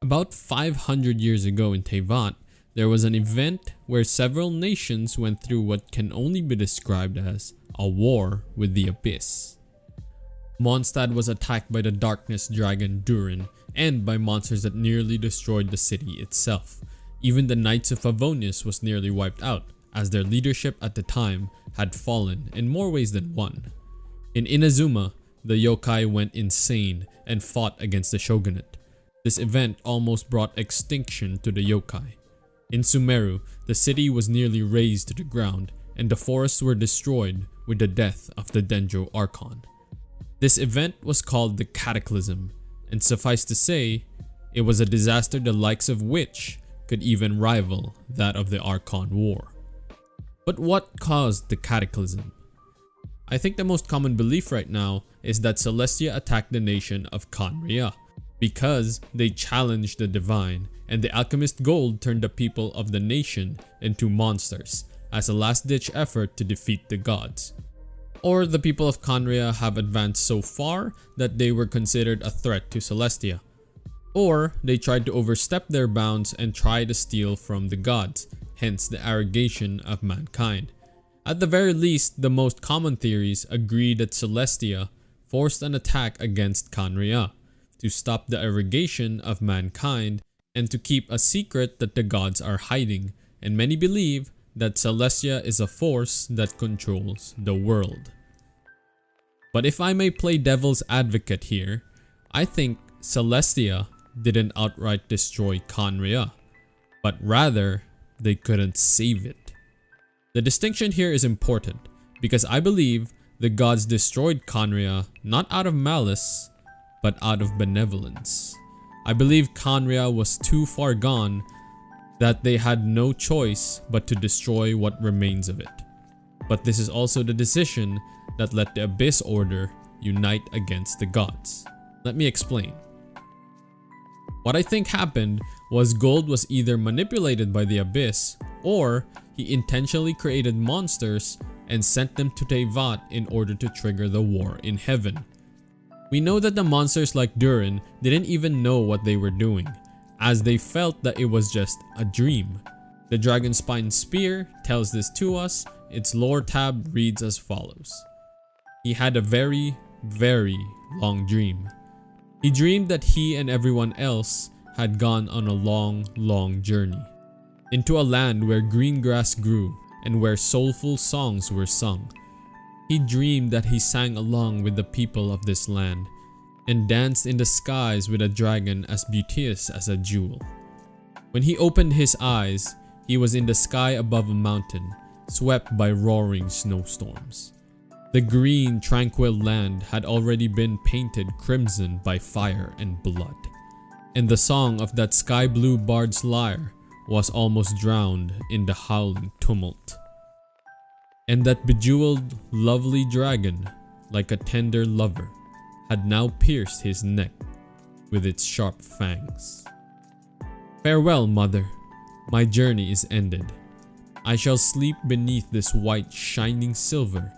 About 500 years ago in Teyvat, there was an event where several nations went through what can only be described as a war with the Abyss. Mondstadt was attacked by the darkness dragon Durin and by monsters that nearly destroyed the city itself. Even the Knights of Favonius was nearly wiped out, as their leadership at the time had fallen in more ways than one. In Inazuma, the yokai went insane and fought against the shogunate. This event almost brought extinction to the yokai. In Sumeru, the city was nearly razed to the ground and the forests were destroyed with the death of the Dendro Archon. This event was called the Cataclysm, and suffice to say, it was a disaster the likes of which could even rival that of the Archon War. But what caused the Cataclysm? I think the most common belief right now is that Celestia attacked the nation of Khaenri'ah because they challenged the divine, and the alchemist Gold turned the people of the nation into monsters as a last-ditch effort to defeat the gods. Or the people of Khaenri'ah have advanced so far that they were considered a threat to Celestia. Or they tried to overstep their bounds and try to steal from the gods, hence the arrogation of mankind. At the very least, the most common theories agree that Celestia forced an attack against Khaenri'ah to stop the arrogation of mankind and to keep a secret that the gods are hiding, and many believe that Celestia is a force that controls the world. But if I may play devil's advocate here, I think Celestia didn't outright destroy Khaenri'ah, but rather they couldn't save it. The distinction here is important because I believe the gods destroyed Khaenri'ah not out of malice, but out of benevolence. I believe Khaenri'ah was too far gone that they had no choice but to destroy what remains of it. But this is also the decision that let the Abyss Order unite against the gods. Let me explain. What I think happened was Gold was either manipulated by the Abyss or he intentionally created monsters and sent them to Teyvat in order to trigger the war in heaven. We know that the monsters like Durin didn't even know what they were doing, as they felt that it was just a dream. The Dragon Spine Spear tells this to us. Its lore tab reads as follows. He had a very, very long dream. He dreamed that he and everyone else had gone on a long, long journey into a land where green grass grew and where soulful songs were sung. He dreamed that he sang along with the people of this land and danced in the skies with a dragon as beauteous as a jewel. When he opened his eyes, he was in the sky above a mountain, swept by roaring snowstorms. The green, tranquil land had already been painted crimson by fire and blood, and the song of that sky blue bard's lyre was almost drowned in the howling tumult. And that bejeweled, lovely dragon, like a tender lover, had now pierced his neck with its sharp fangs. Farewell, mother. My journey is ended. I shall sleep beneath this white shining silver,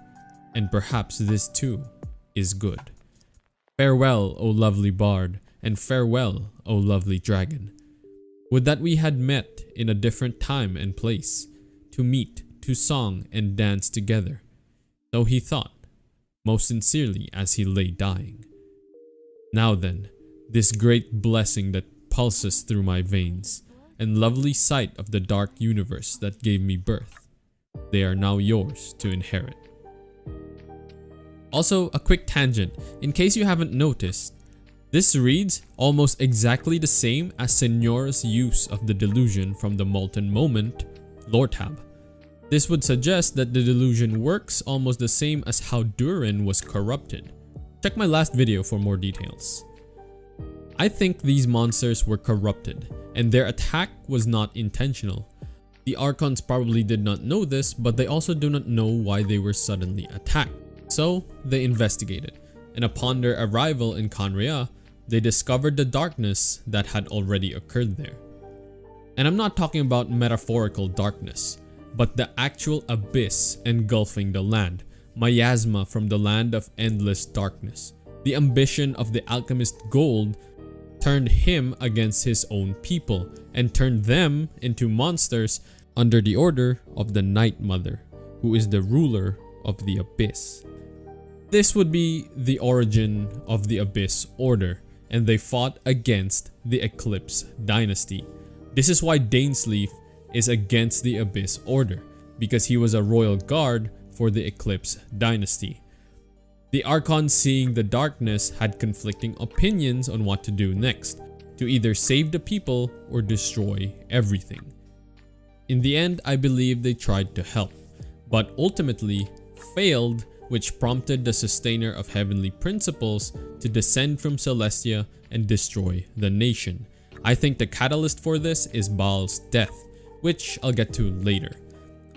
and perhaps this too is good. Farewell, O lovely bard, and farewell, O lovely dragon. Would that we had met in a different time and place, to meet, to song and dance together. So he thought, most sincerely as he lay dying. Now then, this great blessing that pulses through my veins, and lovely sight of the dark universe that gave me birth, they are now yours to inherit. Also, a quick tangent, in case you haven't noticed, this reads almost exactly the same as Signora's use of the delusion from the Molten Moment lore tab. This would suggest that the delusion works almost the same as how Durin was corrupted. Check my last video for more details. I think these monsters were corrupted, and their attack was not intentional. The Archons probably did not know this, but they also do not know why they were suddenly attacked. So they investigated, and upon their arrival in Khaenri'ah, they discovered the darkness that had already occurred there. And I'm not talking about metaphorical darkness, but the actual abyss engulfing the land, miasma from the land of endless darkness. The ambition of the alchemist Gold turned him against his own people and turned them into monsters under the order of the Night Mother, who is the ruler of the Abyss. This would be the origin of the Abyss Order, and they fought against the Eclipse Dynasty. This is why Dainsleif is against the Abyss Order, because he was a royal guard for the Eclipse Dynasty. The Archon, seeing the darkness, had conflicting opinions on what to do next, to either save the people or destroy everything. In the end, I believe they tried to help, but ultimately failed, which prompted the Sustainer of Heavenly Principles to descend from Celestia and destroy the nation. I think the catalyst for this is Baal's death, which I'll get to later.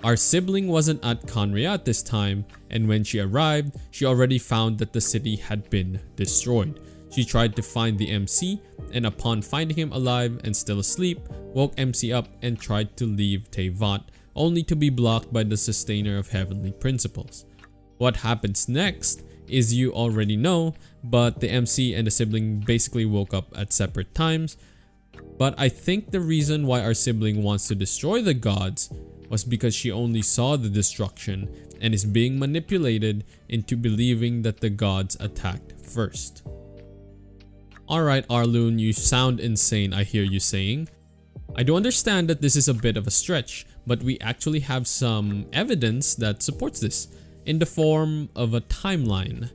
Our sibling wasn't at Khaenri'ah at this time, and when she arrived, she already found that the city had been destroyed. She tried to find the MC, and upon finding him alive and still asleep, woke MC up and tried to leave Teyvat, only to be blocked by the Sustainer of Heavenly Principles. What happens next is you already know, but the MC and the sibling basically woke up at separate times. But I think the reason why our sibling wants to destroy the gods was because she only saw the destruction and is being manipulated into believing that the gods attacked first. Alright Arlune, you sound insane, I hear you saying. I do understand that this is a bit of a stretch, but we actually have some evidence that supports this, in the form of a timeline.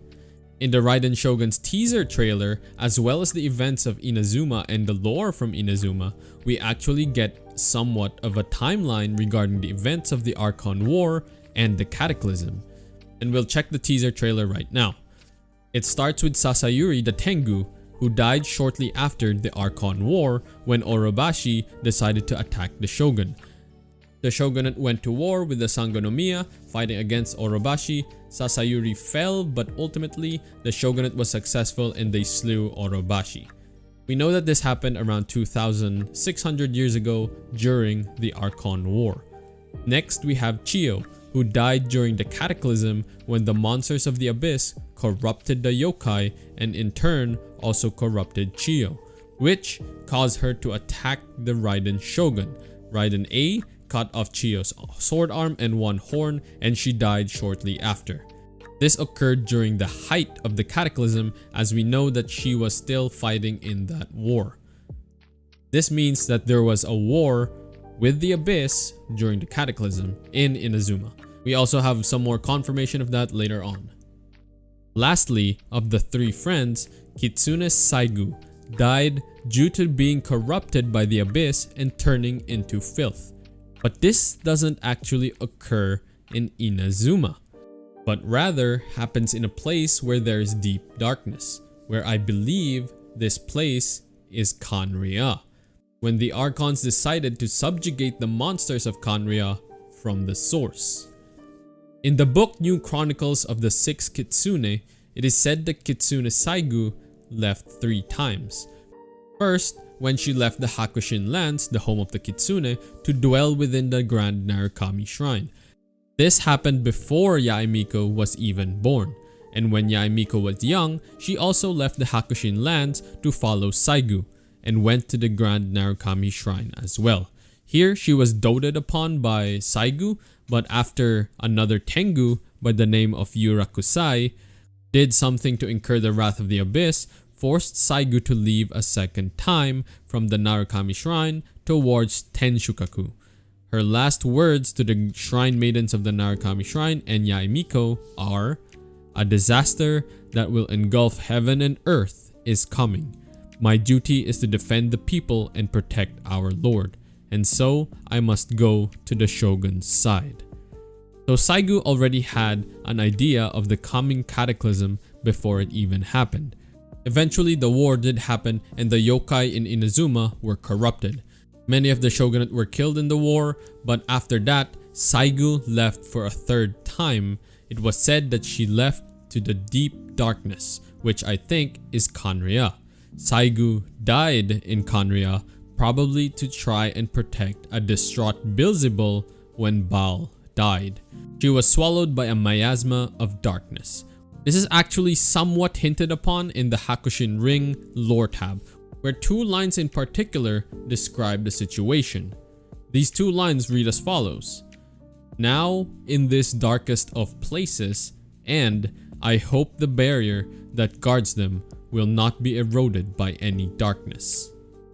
In the Raiden Shogun's teaser trailer, as well as the events of Inazuma and the lore from Inazuma, we actually get somewhat of a timeline regarding the events of the Archon War and the Cataclysm. And we'll check the teaser trailer right now. It starts with Sasayuri the Tengu, who died shortly after the Archon War when Orobashi decided to attack the Shogun. The shogunate went to war with the Sangonomiya, fighting against Orobashi. Sasayuri fell, but ultimately the shogunate was successful and they slew Orobashi. We know that this happened around 2,600 years ago during the Archon War. Next we have Chiyo, who died during the Cataclysm when the monsters of the Abyss corrupted the yokai and in turn also corrupted Chiyo, which caused her to attack the Raiden Shogun. Raiden A cut off Chiyo's sword arm and one horn, and she died shortly after. This occurred during the height of the Cataclysm, as we know that she was still fighting in that war. This means that there was a war with the Abyss during the Cataclysm in Inazuma. We also have some more confirmation of that later on. Lastly, of the three friends, Kitsune Saigu died due to being corrupted by the Abyss and turning into filth. But this doesn't actually occur in Inazuma, but rather happens in a place where there is deep darkness, where I believe this place is Khaenri'ah, when the Archons decided to subjugate the monsters of Khaenri'ah from the source. In the book New Chronicles of the Six Kitsune, it is said that Kitsune Saigu left 3 times. First, when she left the Hakushin lands, the home of the Kitsune, to dwell within the Grand Narukami Shrine. This happened before Yaemiko was even born, and when Yaemiko was young, she also left the Hakushin lands to follow Saigu, and went to the Grand Narukami Shrine as well. Here, she was doted upon by Saigu, but after another Tengu by the name of Yurakusai did something to incur the wrath of the Abyss, forced Saigu to leave a second time from the Narukami Shrine towards Tenshukaku. Her last words to the shrine maidens of the Narukami Shrine and Yaemiko are, "A disaster that will engulf heaven and earth is coming. My duty is to defend the people and protect our lord, and so I must go to the shogun's side." So Saigu already had an idea of the coming cataclysm before it even happened. Eventually, the war did happen and the yokai in Inazuma were corrupted. Many of the shogunate were killed in the war, but after that, Saigu left for a 3rd time. It was said that she left to the deep darkness, which I think is Khaenri'ah. Saigu died in Khaenri'ah, probably to try and protect a distraught Beelzebul when Baal died. She was swallowed by a miasma of darkness. This is actually somewhat hinted upon in the Hakushin Ring lore tab, where 2 lines in particular describe the situation. These 2 lines read as follows: "Now in this darkest of places, and I hope the barrier that guards them will not be eroded by any darkness."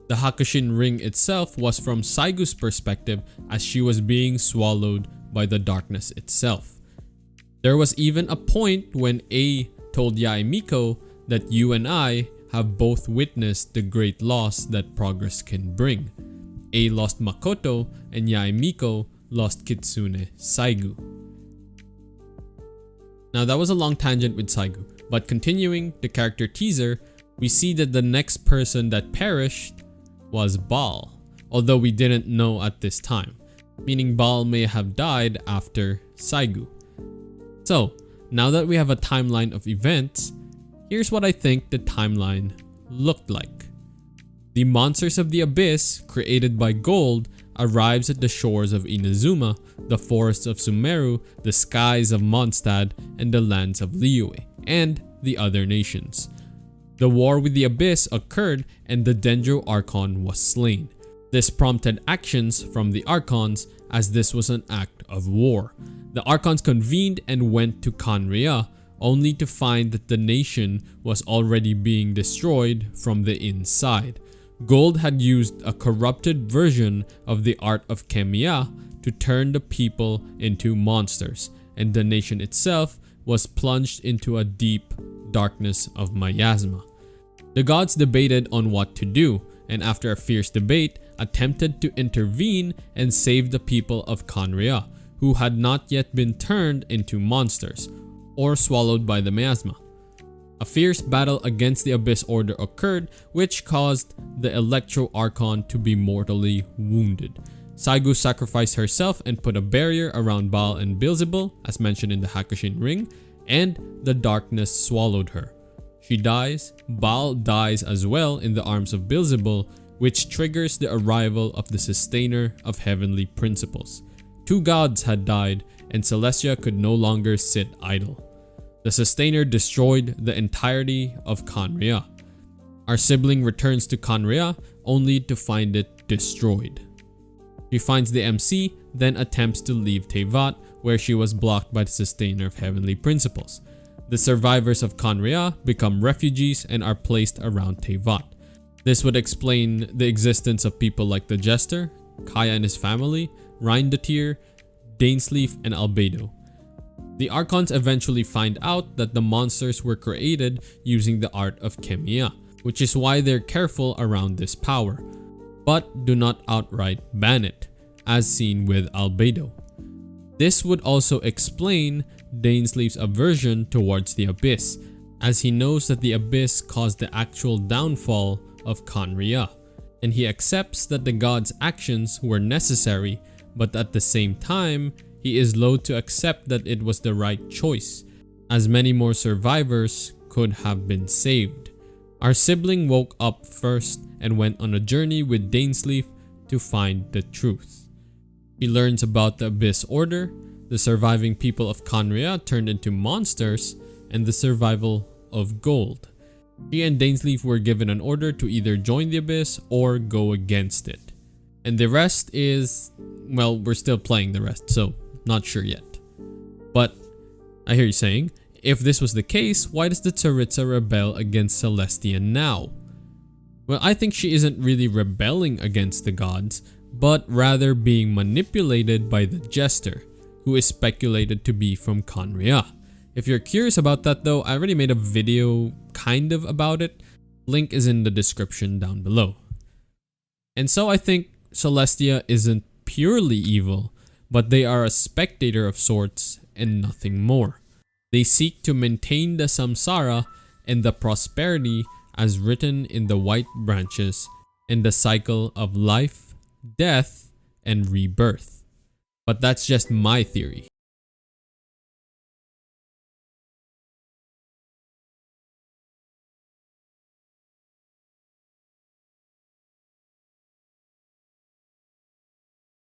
The Hakushin ring itself was from Saigu's perspective, as she was being swallowed by the darkness itself. There was even a point when A told Yaemiko that "you and I have both witnessed the great loss that progress can bring." A lost Makoto and Yaemiko lost Kitsune Saigu. Now that was a long tangent with Saigu, but continuing the character teaser, we see that the next person that perished was Baal, although we didn't know at this time, meaning Baal may have died after Saigu. So, now that we have a timeline of events, here's what I think the timeline looked like. The monsters of the Abyss, created by Gold, arrives at the shores of Inazuma, the forests of Sumeru, the skies of Mondstadt, and the lands of Liyue, and the other nations. The war with the Abyss occurred and the Dendro Archon was slain. This prompted actions from the Archons, as this was an act of war. The Archons convened and went to Khaenri'ah, only to find that the nation was already being destroyed from the inside. Gold had used a corrupted version of the art of Khaenri'ah to turn the people into monsters, and the nation itself was plunged into a deep darkness of miasma. The gods debated on what to do, and after a fierce debate, attempted to intervene and save the people of Khaenri'ah, who had not yet been turned into monsters or swallowed by the miasma. A fierce battle against the Abyss Order occurred, which caused the Electro Archon to be mortally wounded. Saigu sacrificed herself and put a barrier around Baal and Beelzebul, as mentioned in the Hakushin ring, and the darkness swallowed her. She dies, Baal dies as well in the arms of Beelzebul, which triggers the arrival of the Sustainer of Heavenly Principles. 2 gods had died, and Celestia could no longer sit idle. The Sustainer destroyed the entirety of Khaenri'ah. Our sibling returns to Khaenri'ah only to find it destroyed. She finds the MC, then attempts to leave Teyvat, where she was blocked by the Sustainer of Heavenly Principles. The survivors of Khaenri'ah become refugees and are placed around Teyvat. This would explain the existence of people like the Jester, Kaya and his family, Reindetyr, Dainsleif, and Albedo. The Archons eventually find out that the monsters were created using the art of Khaenri'ah, which is why they're careful around this power, but do not outright ban it, as seen with Albedo. This would also explain Dainsleif's aversion towards the Abyss, as he knows that the Abyss caused the actual downfall of Khaenri'ah, and he accepts that the gods' actions were necessary, but at the same time, he is loath to accept that it was the right choice, as many more survivors could have been saved. Our sibling woke up first and went on a journey with Dainsleif to find the truth. He learns about the Abyss Order, the surviving people of Khaenri'ah turned into monsters, and the survival of Gold. She and Dainsleif were given an order to either join the Abyss or go against it. And the rest is, well, we're still playing the rest, so not sure yet. But I hear you saying, if this was the case, why does the Tsaritsa rebel against Celestia now? Well, I think she isn't really rebelling against the gods, but rather being manipulated by the Jester, who is speculated to be from Khaenri'ah. If you're curious about that though, I already made a video kind of about it. Link is in the description down below. And so I think Celestia isn't purely evil, but they are a spectator of sorts and nothing more. They seek to maintain the samsara and the prosperity as written in the white branches in the cycle of life, death, and rebirth. But that's just my theory.